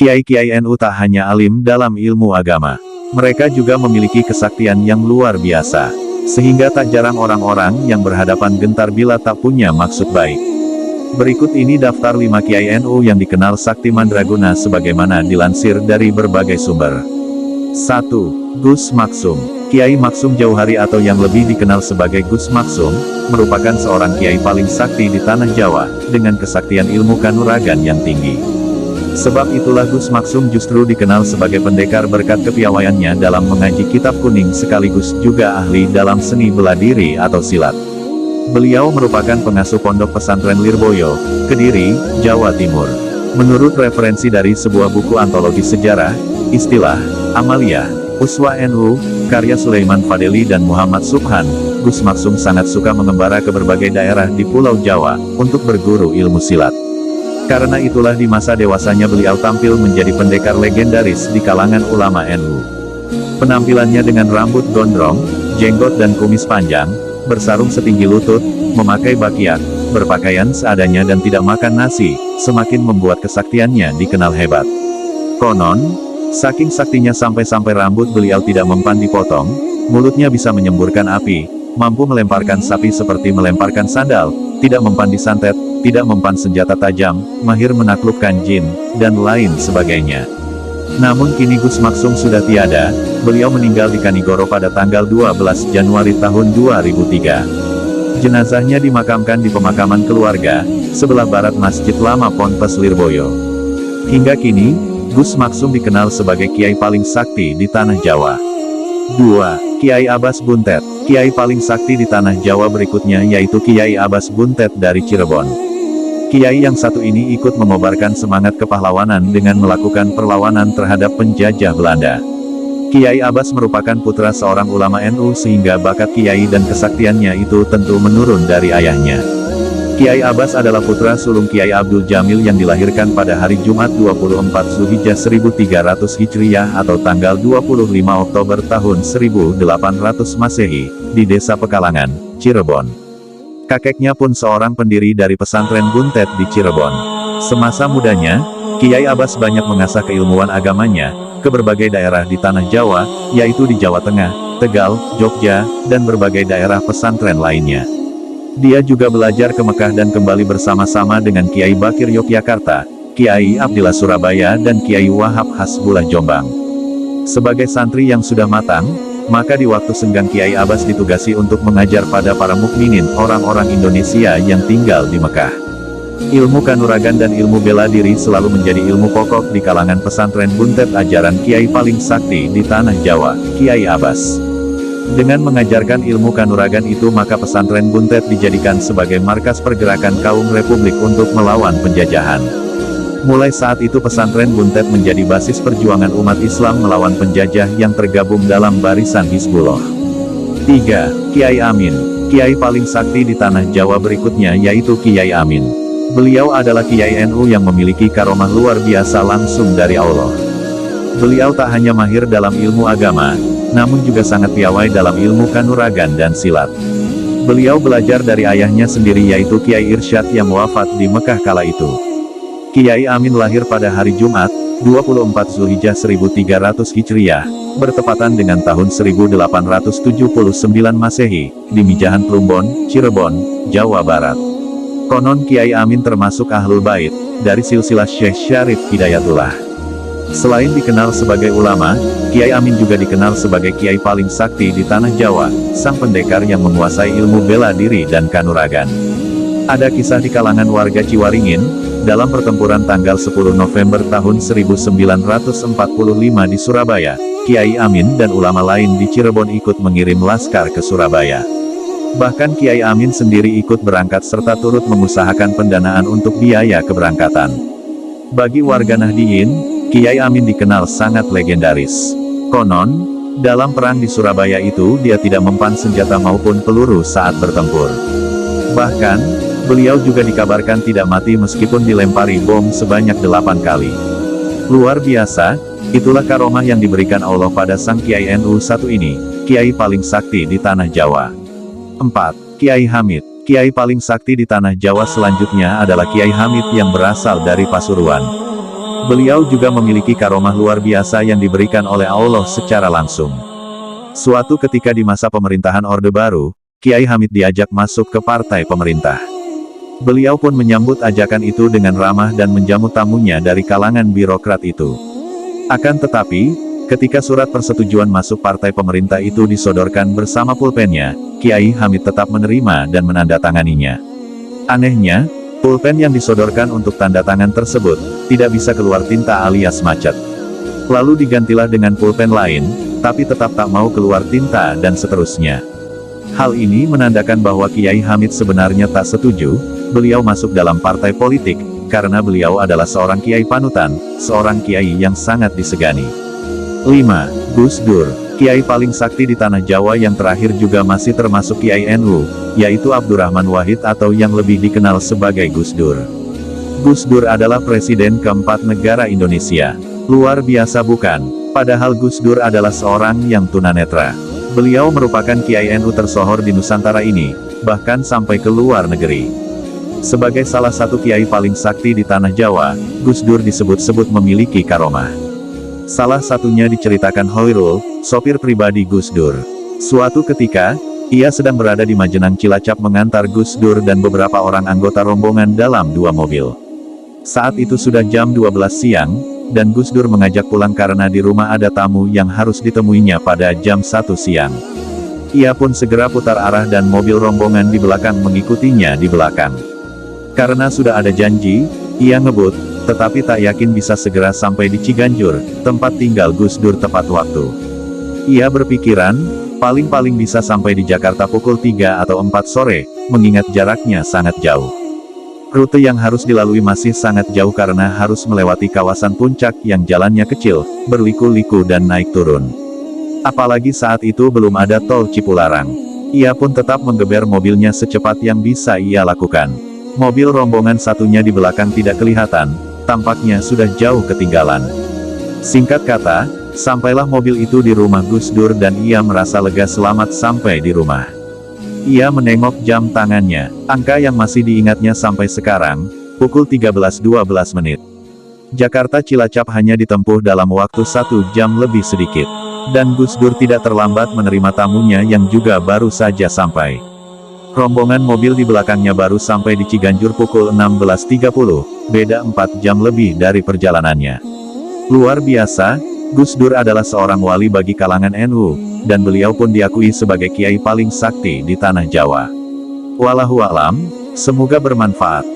Kiai-Kiai NU tak hanya alim dalam ilmu agama. Mereka juga memiliki kesaktian yang luar biasa. Sehingga tak jarang orang-orang yang berhadapan gentar bila tak punya maksud baik. Berikut ini daftar 5 Kiai NU yang dikenal sakti mandraguna sebagaimana dilansir dari berbagai sumber. 1. Gus Maksum. Kiai Maksum Jauhari atau yang lebih dikenal sebagai Gus Maksum, merupakan seorang kiai paling sakti di tanah Jawa, dengan kesaktian ilmu kanuragan yang tinggi. Sebab itulah Gus Maksum justru dikenal sebagai pendekar berkat kepiawaiannya dalam mengaji kitab kuning sekaligus juga ahli dalam seni bela diri atau silat. Beliau merupakan pengasuh pondok pesantren Lirboyo, Kediri, Jawa Timur. Menurut referensi dari sebuah buku antologi sejarah, Istilah, Amalia, Uswa NU, karya Sulaiman Fadeli dan Muhammad Subhan, Gus Maksum sangat suka mengembara ke berbagai daerah di Pulau Jawa, untuk berguru ilmu silat. Karena itulah di masa dewasanya beliau tampil menjadi pendekar legendaris di kalangan ulama NU. Penampilannya dengan rambut gondrong, jenggot dan kumis panjang, bersarung setinggi lutut, memakai bakiak, berpakaian seadanya dan tidak makan nasi, semakin membuat kesaktiannya dikenal hebat. Konon, saking saktinya sampai-sampai rambut beliau tidak mempan dipotong, mulutnya bisa menyemburkan api, mampu melemparkan sapi seperti melemparkan sandal, tidak mempan disantet, tidak mempan senjata tajam, mahir menaklukkan jin, dan lain sebagainya. Namun kini Gus Maksum sudah tiada, beliau meninggal di Kanigoro pada tanggal 12 Januari tahun 2003. Jenazahnya dimakamkan di pemakaman keluarga, sebelah barat Masjid Lama Ponpes Lirboyo. Hingga kini, Gus Maksum dikenal sebagai kiai paling sakti di tanah Jawa. 2. Kiai Abbas Buntet. Kiai paling sakti di tanah Jawa berikutnya yaitu Kiai Abbas Buntet dari Cirebon. Kiai yang satu ini ikut mengobarkan semangat kepahlawanan dengan melakukan perlawanan terhadap penjajah Belanda. Kiai Abbas merupakan putra seorang ulama NU sehingga bakat kiai dan kesaktiannya itu tentu menurun dari ayahnya. Kiai Abbas adalah putra sulung Kiai Abdul Jamil yang dilahirkan pada hari Jumat 24 Zulhijjah 1300 Hijriah atau tanggal 25 Oktober tahun 1800 Masehi, di Desa Pekalangan, Cirebon. Kakeknya pun seorang pendiri dari pesantren Buntet di Cirebon. Semasa mudanya, Kiai Abbas banyak mengasah keilmuan agamanya, ke berbagai daerah di tanah Jawa, yaitu di Jawa Tengah, Tegal, Jogja, dan berbagai daerah pesantren lainnya. Dia juga belajar ke Mekah dan kembali bersama-sama dengan Kiai Bakir Yogyakarta, Kiai Abdillah Surabaya dan Kiai Wahab Hasbullah Jombang. Sebagai santri yang sudah matang, maka di waktu senggang Kiai Abbas ditugasi untuk mengajar pada para mukminin orang-orang Indonesia yang tinggal di Mekah. Ilmu kanuragan dan ilmu bela diri selalu menjadi ilmu pokok di kalangan pesantren Buntet ajaran Kiai paling sakti di tanah Jawa, Kiai Abbas. Dengan mengajarkan ilmu kanuragan itu maka pesantren Buntet dijadikan sebagai markas pergerakan kaum Republik untuk melawan penjajahan. Mulai saat itu pesantren Buntet menjadi basis perjuangan umat Islam melawan penjajah yang tergabung dalam barisan Hizbullah. 3. Kiai Amin. Kiai paling sakti di tanah Jawa berikutnya yaitu Kiai Amin. Beliau adalah Kiai NU yang memiliki karomah luar biasa langsung dari Allah. Beliau tak hanya mahir dalam ilmu agama, namun juga sangat piawai dalam ilmu kanuragan dan silat. Beliau belajar dari ayahnya sendiri yaitu Kiai Irsyad yang wafat di Mekah kala itu. Kiai Amin lahir pada hari Jumat, 24 Zulhijjah 1300 Hijriah, bertepatan dengan tahun 1879 Masehi, di Mijahan Plumbon, Cirebon, Jawa Barat. Konon Kiai Amin termasuk Ahlul Bait, dari silsilah Syekh Syarif Hidayatullah. Selain dikenal sebagai ulama, Kiai Amin juga dikenal sebagai kiai paling sakti di tanah Jawa, sang pendekar yang menguasai ilmu bela diri dan kanuragan. Ada kisah di kalangan warga Ciwaringin, dalam pertempuran tanggal 10 November tahun 1945 di Surabaya, Kiai Amin dan ulama lain di Cirebon ikut mengirim laskar ke Surabaya. Bahkan Kiai Amin sendiri ikut berangkat serta turut mengusahakan pendanaan untuk biaya keberangkatan. Bagi warga Nahdiyin, Kiai Amin dikenal sangat legendaris. Konon, dalam perang di Surabaya itu dia tidak mempan senjata maupun peluru saat bertempur. Bahkan, beliau juga dikabarkan tidak mati meskipun dilempari bom sebanyak 8 kali. Luar biasa, itulah karomah yang diberikan Allah pada sang Kiai NU satu ini, Kiai paling sakti di tanah Jawa. 4. Kiai Hamid. Kiai paling sakti di tanah Jawa selanjutnya adalah Kiai Hamid yang berasal dari Pasuruan. Beliau juga memiliki karomah luar biasa yang diberikan oleh Allah secara langsung. Suatu ketika di masa pemerintahan Orde Baru, Kiai Hamid diajak masuk ke partai pemerintah. Beliau pun menyambut ajakan itu dengan ramah dan menjamu tamunya dari kalangan birokrat itu. Akan tetapi, ketika surat persetujuan masuk partai pemerintah itu disodorkan bersama pulpennya, Kiai Hamid tetap menerima dan menandatanganinya. Anehnya, pulpen yang disodorkan untuk tanda tangan tersebut, tidak bisa keluar tinta alias macet. Lalu digantilah dengan pulpen lain, tapi tetap tak mau keluar tinta dan seterusnya. Hal ini menandakan bahwa Kiai Hamid sebenarnya tak setuju, beliau masuk dalam partai politik, karena beliau adalah seorang kiai panutan, seorang kiai yang sangat disegani. 5. Gus Dur, kiai paling sakti di tanah Jawa yang terakhir juga masih termasuk Kiai NU, yaitu Abdurrahman Wahid atau yang lebih dikenal sebagai Gus Dur. Gus Dur adalah presiden keempat negara Indonesia. Luar biasa bukan? Padahal Gus Dur adalah seorang yang tunanetra. Beliau merupakan Kiai NU tersohor di Nusantara ini, bahkan sampai ke luar negeri. Sebagai salah satu kiai paling sakti di tanah Jawa, Gus Dur disebut-sebut memiliki karomah. Salah satunya diceritakan Hoirul, sopir pribadi Gus Dur. Suatu ketika, ia sedang berada di Majenang Cilacap mengantar Gus Dur dan beberapa orang anggota rombongan dalam dua mobil. Saat itu sudah jam 12 siang, dan Gus Dur mengajak pulang karena di rumah ada tamu yang harus ditemuinya pada jam 1 siang. Ia pun segera putar arah dan mobil rombongan di belakang mengikutinya di belakang. Karena sudah ada janji, ia ngebut, tetapi tak yakin bisa segera sampai di Ciganjur, tempat tinggal Gus Dur tepat waktu. Ia berpikiran, paling-paling bisa sampai di Jakarta pukul 3 atau 4 sore, mengingat jaraknya sangat jauh. Rute yang harus dilalui masih sangat jauh karena harus melewati kawasan puncak yang jalannya kecil, berliku-liku dan naik turun. Apalagi saat itu belum ada tol Cipularang. Ia pun tetap menggeber mobilnya secepat yang bisa ia lakukan. Mobil rombongan satunya di belakang tidak kelihatan, tampaknya sudah jauh ketinggalan. Singkat kata, sampailah mobil itu di rumah Gus Dur dan ia merasa lega selamat sampai di rumah. Ia menengok jam tangannya, angka yang masih diingatnya sampai sekarang, pukul 13.12 menit. Jakarta Cilacap hanya ditempuh dalam waktu 1 jam lebih sedikit. Dan Gus Dur tidak terlambat menerima tamunya yang juga baru saja sampai. Rombongan mobil di belakangnya baru sampai di Ciganjur pukul 16.30, beda 4 jam lebih dari perjalanannya. Luar biasa, Gus Dur adalah seorang wali bagi kalangan NU, dan beliau pun diakui sebagai kiai paling sakti di tanah Jawa. Wallahu a'lam, semoga bermanfaat.